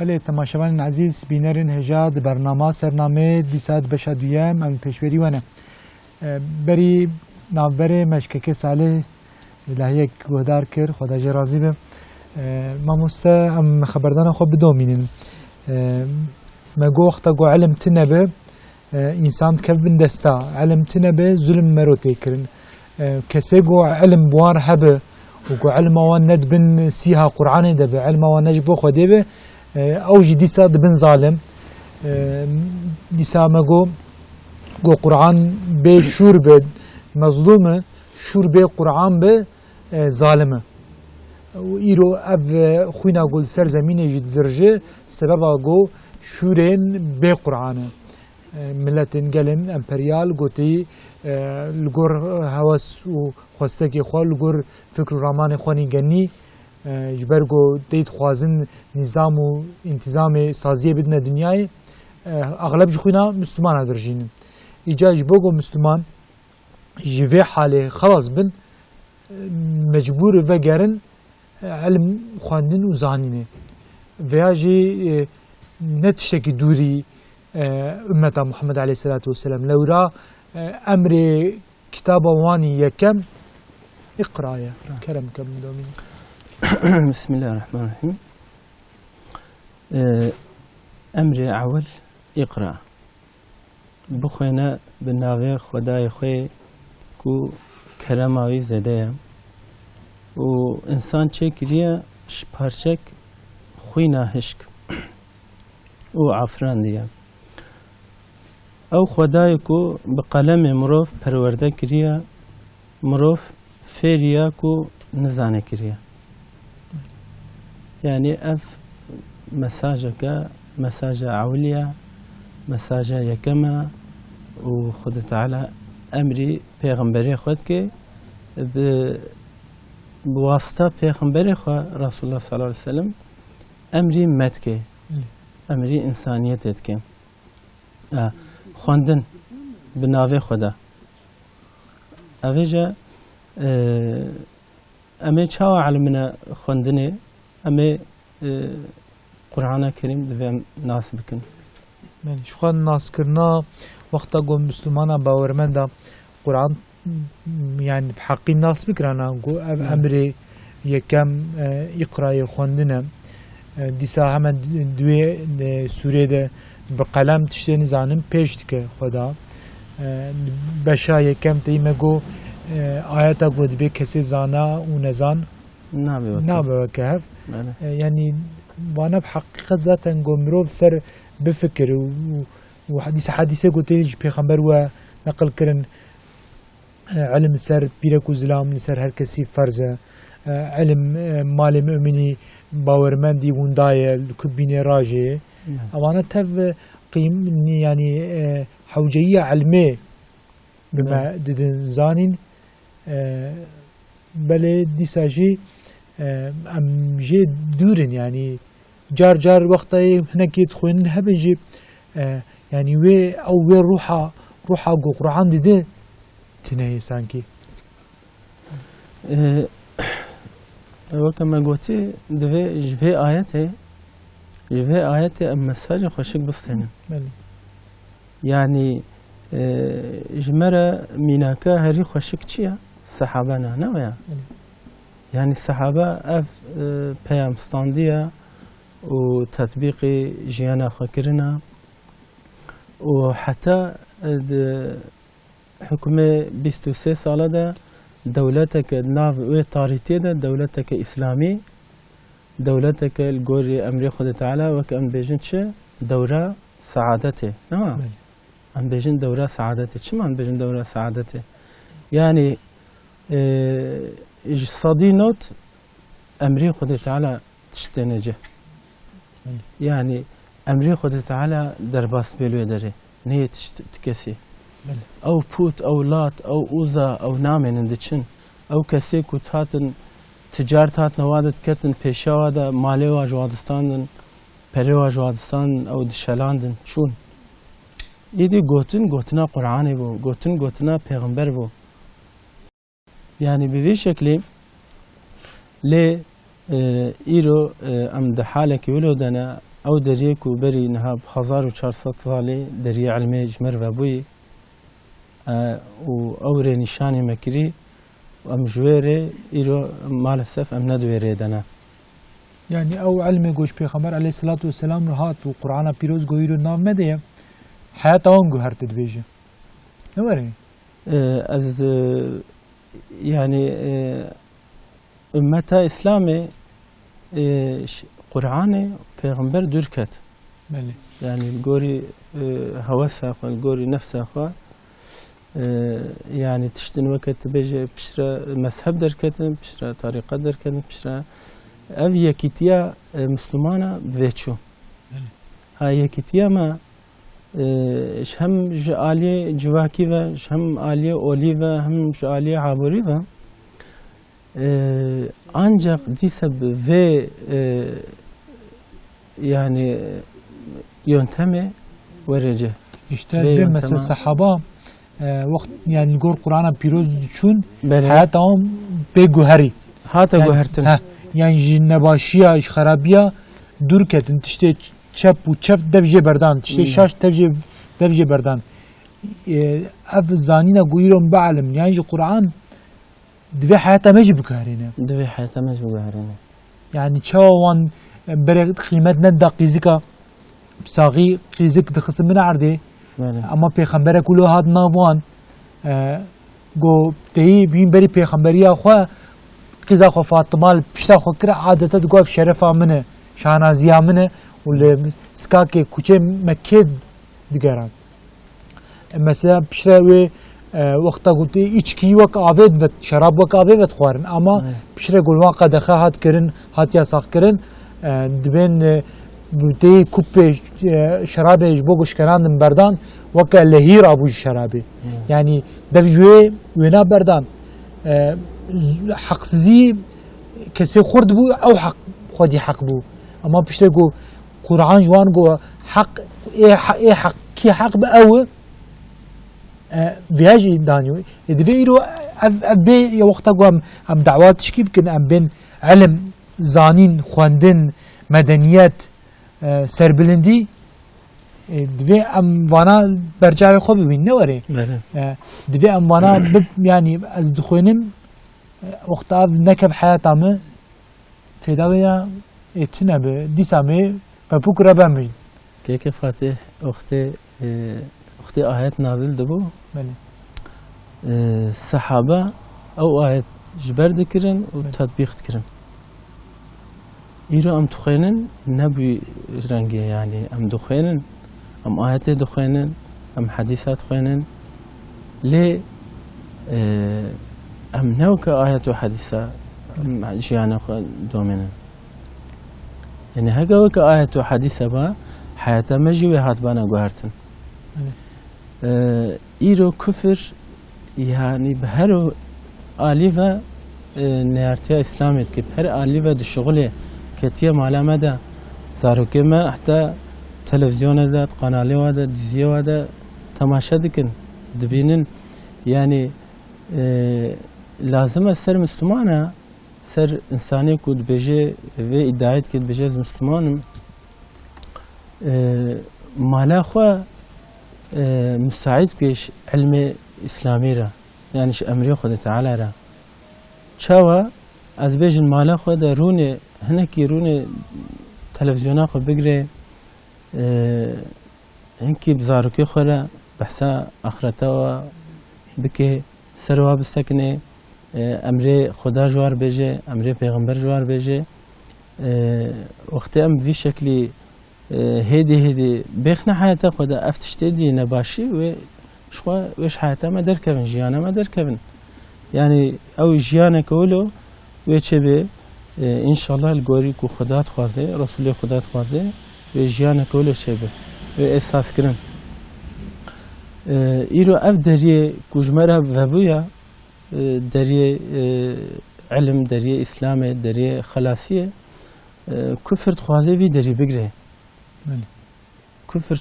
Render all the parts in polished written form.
بله تماشاوان عزیز بینرین هجاد برنامه سرنامه دیساد بشادیم ام پیشوری ونه بری نابره مشکک ساله لحیه گهدار کر خدا جه راضی به ما مستا ام خبردان خوب بدومینن ما گوختا گو علم تنبه انسان کبن دستا علم تنبه ظلم مروتی کرن کسی گو علم بوار هبه و گو علم وان ند بن سیها قرآن دبه علم وان نجبو خوده به اوجي ديسا دبن ظالم ديسا مگو گو قرآن به شور به مظلومه شور به قرآن به ظالمه و ایرو اف خوینا گل سر زمینه جد درجه سبب گو شورین به قرآن ملت انگلن امپریال گوتی لگور هواس و خوستکی خواه لگور فکر رامان خوانی گنی جبرگو دید خوازن نظام و انتظام سازیه بدن دنیای اغلب جخوینا مسلمان درجین ایجا جبوگو مسلمان جوه حاله خلاص بن مجبور و گرن علم خواندن و زانینه ویا جی نتشکی دوری امتا محمد علیه الصلاة والسلام لورا امر كتاب واني يكم اقرأ يا كرم كم دومين بسم الله الرحمن الرحيم أمر أول اقرأ بخوينا بالناغي خداي خوي كو كرماوي زدايا و إنسان شكريا شبارشك خوينا هشك و عفران ديا او خدای کو بقلم مروف پرورده کریا مروف فیریا کو نزانه کریا یعنی اف مساجة عوليا مساجة يكما و خد تعالى امري پیغمبری خود که بواسطه پیغمبری خود رسول الله صلی الله علیه وسلم امري مد که امري انسانیت که خواندن به ناوی خدا اویجا امی چاو علمنا خواندنه امی قرآن کریم دویم ناس بکن شخوان ناس کرنا وقتا گو مسلمانا باورمندا قرآن يعني بحقي ناس بكرانا گو امر يكم اقرأ خواندنه دیسا همه دوی سوره ده بقلم تشتنی زانم پیش که خدا بشا یکم تیمه گو آیتا گود به کسی زانا و نزان نابه که یعنی وانا بحقیقت ذاتا گو مروف سر بفکر و حدیثه گو تیلیج پیغمبر و نقل کرن علم سر بیرک و ظلام سر هر کسی فرزه علم مال مؤمنی باورمندی وندای لکبینی راجه اوانا تف قيم يعني حوجية علمية بما ددن زانين بل ديساجي ام جي دورن يعني جار وقتها هناك يدخلون هبنجي يعني وي او وي روحا قرآن دده تنهي سانكي وكما قلت دوي جفي آياته جفي آياته المساج خوشك بستنه يعني جمرة ميناكا هري خوشك تشيا صحابنا نويا يعني الصحابة اف بيام ستاندية وتطبيق جيانا خكرنا وحتى حكومة 23 سالة ده دولتك ناف وطاريتي ده دولتك إسلامي دولتك الجوري أمري خد تعالى وكأن بيجنش دورة سعادته نعم أم بيجن دورة سعادته شو معنى بيجن دورة سعادته يعني صدينوت أمري خد تعالى تشتنجه يعني أمري خد تعالى درباس بيلو دري نية تكسي أو بوت أو لات أو أوزا أو نامن اندشن أو كسي كتاتن تجارت نوادت کتن پیشوا ده مالی و جوادستان پری و جوادستان او دشلاندن چون ایدی گوتنا قرآنی بو گوتنا پیغمبر بو يعني بذي شكل ل إيرو أم ده حالك ولودنا او دریه کو بری نها 1400 ساله دریه علمی جمر و بوی و او ری نشانی مکری و ام جویره ایرو مالسف ام ندویره دنا يعني او علم گوش پیغمبر علیه الصلاة والسلام رو هات و قرآن پیروز گویی رو نام مده حیات آن گو هر تدویجه نواره از يعني امتا اسلامي قرآن پیغمبر دور کت بله يعني الجوري هوسها خو الجوري نفسها خو يعني تشتن وقت بيجي بشرا مذهب دركتن بشرا طريقة دركتن بشرا أبي كتيا مسلمانة بيتشو هاي كتيا ما هم جالية جواكيفا هم آلية أوليفا هم جالية عابوريفا ancak diseb ve yani yöntemi verecek. İşte bir mesela sahaba وقت يعني نقول قرآن بيروز تشون حياتهم بجوهري هاتا جوهرتن يعني جنباشيا إش خرابيا دور كتن تشتى شاب وشاف دفجة بردان تشتى شاش دفجة بردان أف زانينا قويرهم بعلم يعني القرآن دوی حياته مش بكارينه دوی حياته مش بكارينه يعني شوان بريت قيمت ندا قيزكا بساغي قيزك دخس من عرضه اما پیغمبر كله هاد ناوان جو تهي بين بري پیغمبريا خو قيزا خو فاطمه بشتا خو كره عادته تقف شرفا منه شانازيا منه ولا سكاكي كوچه مكه دگران مثلا بشراوي وقتا قلتي içki وك آوید و شراب وك آوید خوارن اما بشره گلوان قدخه هات کرن هات یاساق کرن دبین بوتي كوب شراب اجبو گوش کراندن بردان وك لهير ابو شرابي يعني دفجوه وينا بردان حقسزي كسي خورد بو او حق خودي حق بو اما بشره گو قرآن جوان گو حق ايه حق كي حق باوه فياجي دانيو يدفيرو أبي يوقتا قام أم دعوات تشكي بكن أم بين علم زانين خواندن مدنيات سربلندي دفي أم وانا برجع خوب بين نوري دفي أم وانا يعني از دخوينم وقتا نكب حياة عمه في داوية اتنا دي سامي ببوكرا بامج كيف فاتح أختي آيات نازل دبو بله الصحابة أو آيات جبر دكرن وتطبيق دكرن إيرو أم تخينن نبي رنجي يعني أم دخينن أم آيات دخينن أم حديثات دخينن ليه أم نوك آيات وحديثة جيانا دومينن يعني هكا وك آيات وحديثة با حياة مجيوه هات بانا قوهرتن ایرو کفر yani بهر آلیو نیارتی اسلامیت که بهر آلیو د شغله کتیه معلومه ده زاروکه ما حتی تلویزیون ده قنالی و ده دیزیه و ده تماشا دکن دبینن yani لازم سر مسلمانه سر انسانی کود بجه و ادعایت کد بجه از مسلمانم مالا خو مساعد بيش علم إسلامي را يعني ش أمري خد تعالى را شوا از بيجن مالا خد رونه هنكي رونه تلفزيونا خد بقري هنكي بزاركي خورا بحثا آخرتا بكي سروا بسكنه أمري خدا جوار بيجي أمري پیغمبر جوار بيجي وقت أم في شكلي هدي بيخنا حياته خدا افتشتدي نباشي و شو وش حياته ما دركبن جيانا ما دركبن يعني او جيانا كولو ويتشبه ان شاء الله الجوري كو خدات خوازه رسول خدات خوازه و جيانا كولو شبه و احساس كرن ايرو اف دري كوجمره وبويا دري علم دري اسلام دري خلاصيه كفر خوازه في دري بگره كفر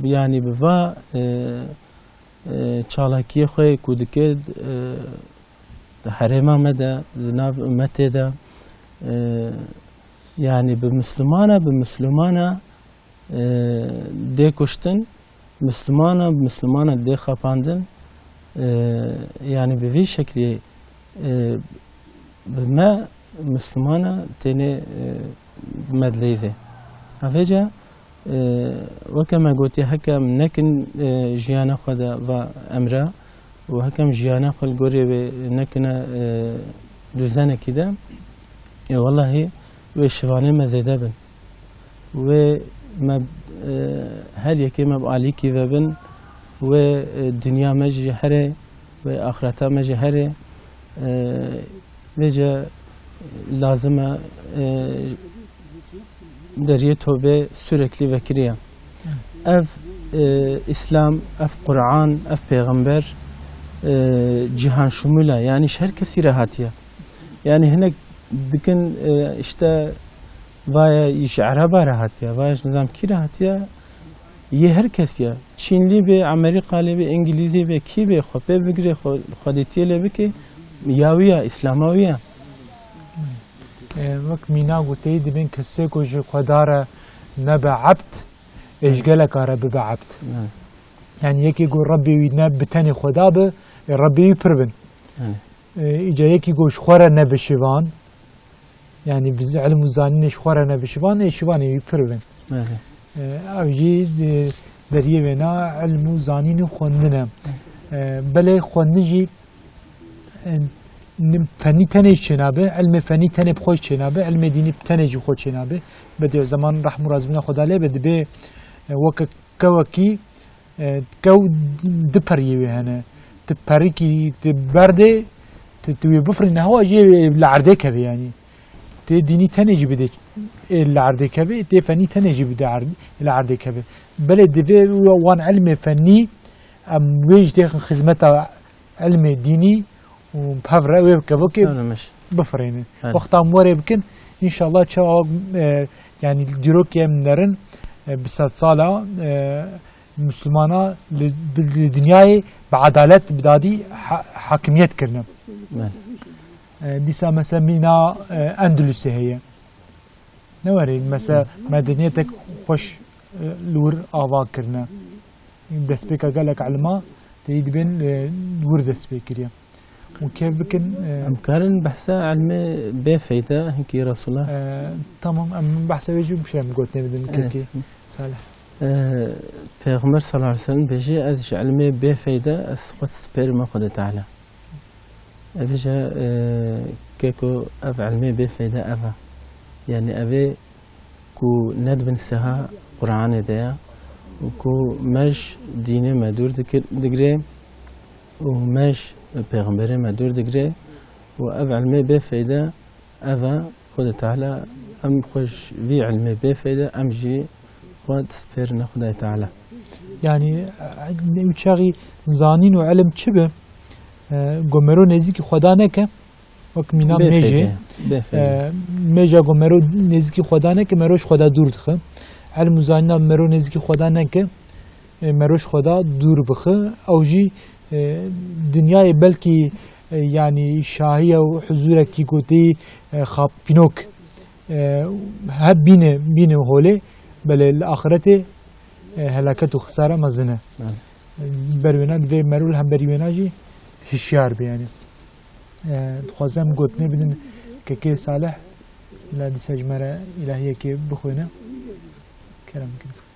يعني بفا چالاكي خوي كودكد حريما مدى زناب امتي دا يعني بمسلمانه دی کشتن مسلمانا دی خاپاندن yani به وی شکلی ما مسلمانا تینه مدلیزه اوجا وكما قلت هكم نكن جيانا خدا و امرا وهكم جيانا خل قريب نكنا دوزانا كده والله وشواني ما زيدا بن وما هل يكي ما بعلي كذا بن والدنيا مجي هره واخرتها مجي هره وجا لازم دریه توبه sürekli vekiriye. Ev İslam, ev Kur'an, ev Peygamber cihan şumula yani herkesi rahatiye. Yani hene dikin işte vaya iş Araba rahatiye, vaya nizam ki rahatiye. Ye herkes ya. Çinli be, Amerikalı be, İngilizce be, ki be, khope bigre, khoditiye be ki yawiya, İslamawiya. وقت مینا گویی دبین کسی که جو خداره نبع عبد إشجالك رب بعبد يعني يكي يقول ربي نب بتاني خدا به ربي يبربن إجا يكي يقول شخورة نب شيفان يعني علم وزانين شخورة نب شيفان شيفان يبربن أوجي دريه بنا علم وزانين خوندنا بله خوندنجي فنی تنه چنابه علم فنی تنه بخوش چنابه علم دینی تنه جو خود چنابه بده زمان رحم و رازمنا خدا له بده به وک کوکی کو دپریه هنه دپری کی برده توی بفرنه هوا جی لعرده کبی يعني دینی تنه جی بده لعرده کبی تی فنی تنه جی بده لعرده کبی بله ده وان علم فنی ام ویج ده خدمت علم دینی وبهفرة ويبكي بفرينه وقت اموري يمكن ان شاء الله تشاو يعني ديروك من نرن بسات صالة مسلمانا للدنيا بعدالة بدادي حاكمية كرنا ديسا مثلا مينا اندلسي هي نوري مثلا مدنيتك خوش لور آوا كرنا دسبيكا قالك علما تريد بين لور دسبيكريا وكيف بكن أمكارن بحثا علمي بفايدة هنكي رسول الله تمام بحثا ويجي بشيء مقولتني بدن كيكي صالح پیغمبر صلى الله عليه وسلم بيجي أذش علمي بفايدة أسقط سبير ما خد تعالى أذشا كيكو أف علمي بفايدة أفا يعني أبي كو ندبن سها قرآن ديا وكو مش ديني ما دور دقري ومش پیغمبر ما دور دگره و اف علمي بفايدة افا خود تعالى ام خوش في علمي بفايدة ام جي خود سبير نخد تعالى يعني وشاغي زانين وعلم چبه قمرو نزيك خدا نكه وك مينا ميجي ميجا قمرو نزيك خدا نكه مروش خدا دور دخه علم زانين مرو نزيك خدا نكه مروش خدا دور بخه او جي دنیای بلکی يعني شاهية وحضورك كي قوتي خاب بينوك هب بينه هولي بل الآخرته هلاكت وخسارة مزنة بروينا دوی مرول هم بروينا جي هشيار بياني خوازم قوتني بدن كي صالح لا دي سجمرة إلهية كي بخوينا كلام كده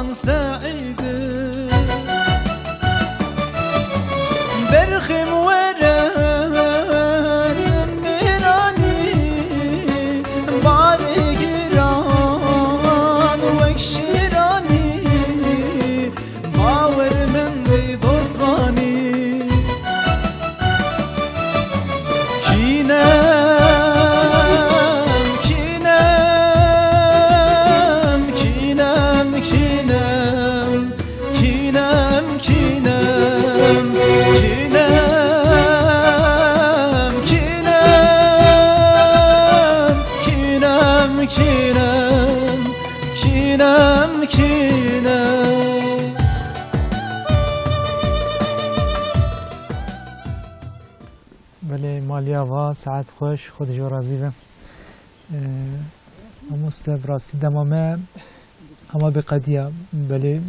بام سعيد برخم ورات ميراني باري جيران وكشيراني باور من دي دوسواني بله مالیا و ساعت خوش خود جو راضی بم اموسته براستی دمامه اما به قضیه بله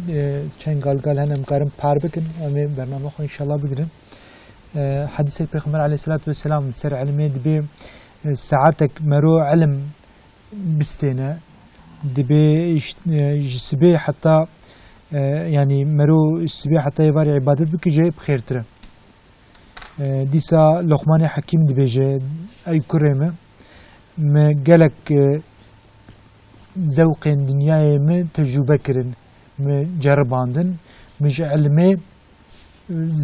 چند گال هنم کارم پار بکن اما برنامه خو انشالله بگیرن حدیث پیغمبر علیه الصلاة والسلام سر علمه دبی ساعتك مرو علم بستينا دبي جسبي حتى يعني مرو جسبي حتى يباري عبادت بك جاي بخير ترى ديسا لقمان حكيم دبيجي أي كريمة ما قالك ذوقين دنياي ما تجربة كرن ما جرباندن مش علمي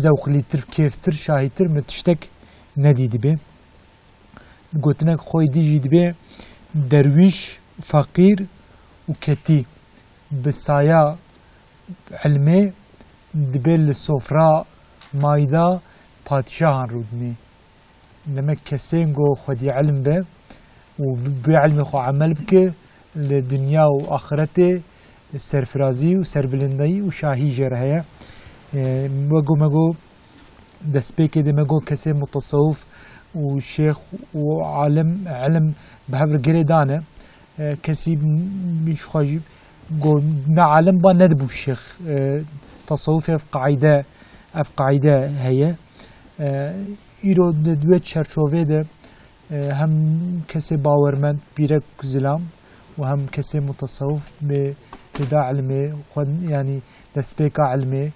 ذوق ليتر كيفتر شاهيتر ما تشتك ندي دبي قلتناك خوي ديجي دبي درويش فقير وكتي بسايا علمي دبي السفرة مايدا پادشاهان رودني لما كسين جو خدي علم به وبعلم خو عمل بك لدنيا وآخرته سرفرازي وسربلندي وشاهي جرهية مگو دست بي كده مگو كسي متصوف وشيخ وعالم علم بهبر قريدانه كسي مش خاجب جو نعلم با ندبو الشيخ تصوف اف قاعده هي ایرو دویت چرچوه ده هم کسی باورمند بیرک زلام و هم کسی متصوف به دا علمه خود یعنی دست بیک علمه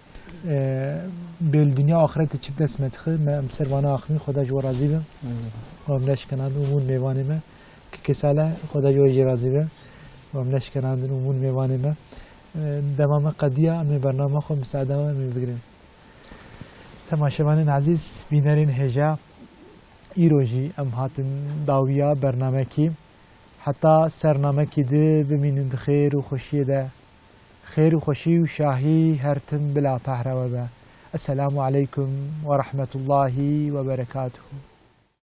بیل دنیا آخرت چی دست متخه ما مسروانا آخمی خدا جو راضی بم و همش کنند امون میوانه ما که کساله خدا جو راضی بم و همش کنند امون میوانه ما دمام قضیه می برنامه خود مساعده و می بگیریم تماشاوانین عزیز بینرین هجا ایروجی ام هاتن داویا برنامه کی حتی سرنامه کی ده بمینند خیر و خوشی ده خیر و خوشی و شاهی هرتم بلا پهرو به السلام علیکم و رحمت الله و برکاته